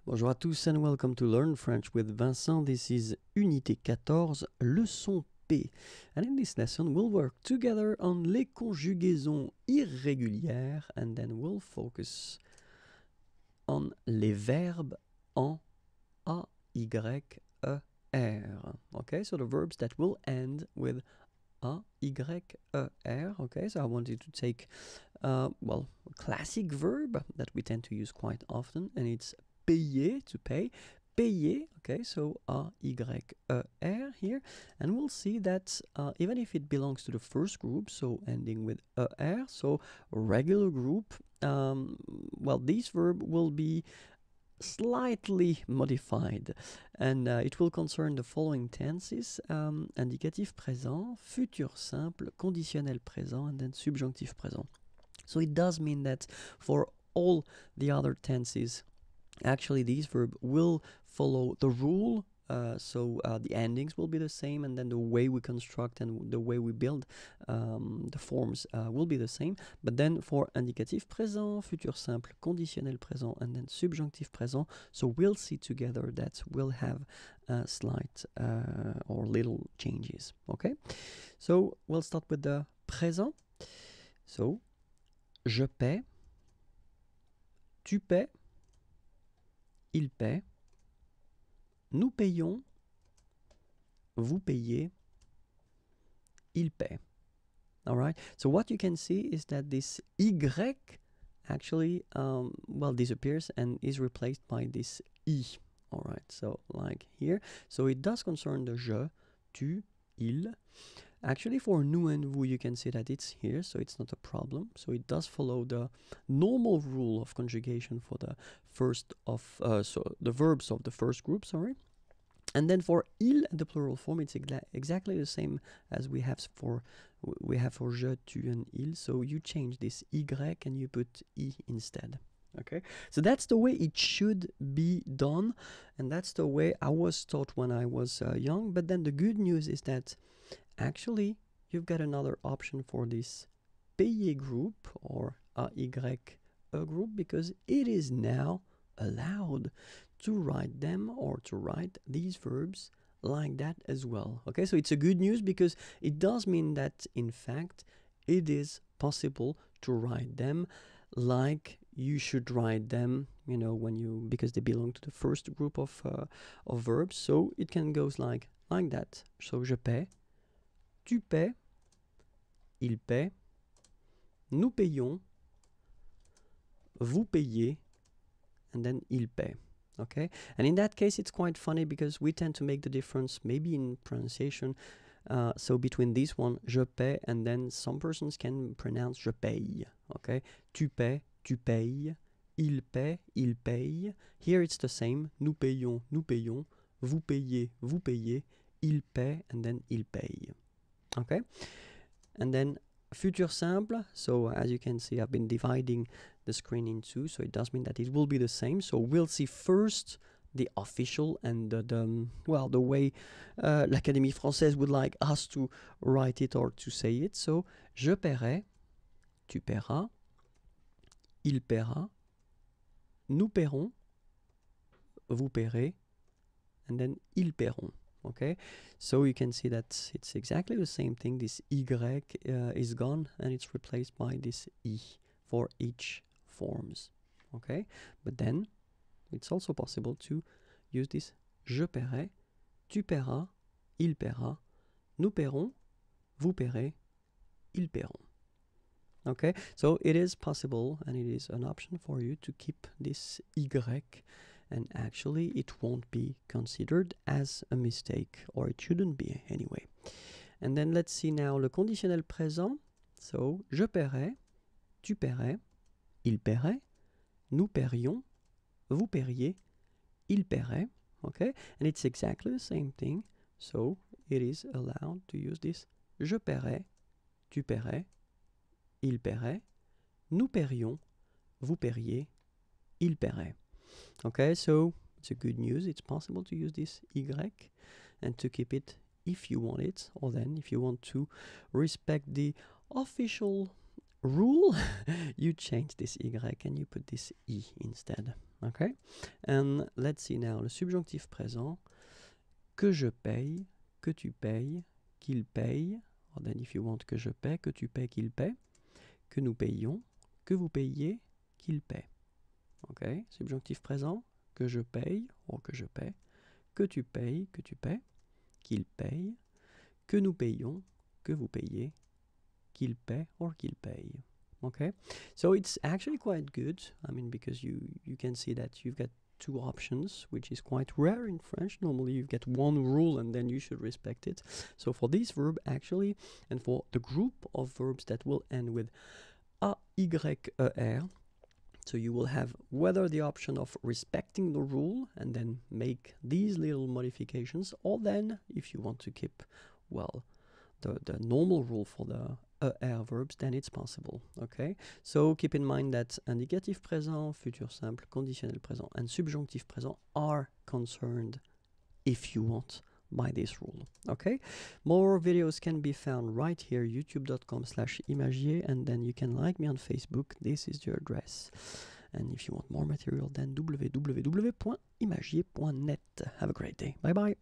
Bonjour à tous and welcome to Learn French with Vincent. This is Unité 14, leçon P. And in this lesson, we'll work together on les conjugaisons irrégulières and then we'll focus on les verbes en ayer. Okay, so the verbs that will end with ayer. Okay, so I wanted to take, a classic verb that we tend to use quite often, and it's payer, to pay. Payer, okay, so ayer here, and we'll see that even if it belongs to the first group, so ending with er, so regular group, this verb will be slightly modified, and it will concern the following tenses: indicatif présent, futur simple, conditionnel présent, and then subjonctif présent. So it does mean that for all the other tenses, actually these verbs will follow the rule. The endings will be the same, and then the way we construct and the way we build the forms will be the same. But then for indicatif présent, futur simple, conditionnel présent, and then subjonctif présent, so we'll see together that we'll have slight or little changes. Okay, so we'll start with the présent. So je paie, tu paies, il paie, nous payons, vous payez, il paie. All right. So what you can see is that this y actually disappears and is replaced by this i. All right. So like here. So it does concern the je, tu, il. Actually, for nous and vous, you can see that it's here, so it's not a problem. So it does follow the normal rule of conjugation for the the verbs of the first group, sorry. And then for il, the plural form, it's exactly the same as we have for je, tu, and il. So you change this y and you put i instead. Okay, so that's the way it should be done, and that's the way I was taught when I was young. But then the good news is that actually you've got another option for this payer group or ayer group, because it is now allowed to write them or to write these verbs like that as well. Okay, so it's a good news because it does mean that in fact it is possible to write them like you should write them, because they belong to the first group of verbs. So it can go like that. So je paie, tu paies, il paie, nous payons, vous payez, and then il paie. Okay, and in that case it's quite funny because we tend to make the difference maybe in pronunciation, so between this one, je paie, and then some persons can pronounce je paye. Okay, tu paies, tu payes, il paye. Here it's the same, nous payons, vous payez, il paie, and then il paye. Okay, and then futur simple, so as you can see I've been dividing the screen in two, so it does mean that it will be the same. So we'll see first the official and the way l'Académie Française would like us to write it or to say it. So je paierai, tu paieras, il paiera, nous paierons, vous paierez, and then ils paieront. Okay, so you can see that it's exactly the same thing. This y is gone and it's replaced by this i for each forms. Okay, but then it's also possible to use this je paierai, tu paieras, il paiera, nous paierons, vous paierez, ils paieront. Okay, so it is possible and it is an option for you to keep this y, and actually it won't be considered as a mistake, or it shouldn't be anyway. And then let's see now le conditionnel présent. So je paierai, tu paierais, il paierait, nous paierions, vous paieriez, il paierait. Okay, and it's exactly the same thing. So it is allowed to use this je paierai, tu paierais, il paierait, nous paierions, vous paieriez, il paierait. Okay, so it's a good news. It's possible to use this y and to keep it if you want it, or then if you want to respect the official rule, you change this y and you put this I instead. Okay? And let's see now, le subjonctif présent, que je paye, que tu payes, qu'il paye, or then if you want que je paie, que tu paies, qu'il paie, que nous payons, que vous payiez, qu'il paie. Okay? Subjonctif présent, que je paye, or que je paie, que tu payes, que tu paies, qu'il paye, que nous payons, que vous payez, qu'il paie or qu'il paye. Okay, so it's actually quite good. I mean, because you can see that you've got two options, which is quite rare in French. Normally you get one rule and then you should respect it. So for this verb actually, and for the group of verbs that will end with ayer, so you will have whether the option of respecting the rule and then make these little modifications, or then if you want to keep, well, the normal rule for the ayer verbs, then it's possible. Okay, so keep in mind that indicatif présent, futur simple, conditionnel présent, and subjonctif présent are concerned, if you want, by this rule. Okay, more videos can be found right here, youtube.com/imagier, and then you can like me on Facebook. This is your address. And if you want more material, then www.imagier.net. Have a great day. Bye bye.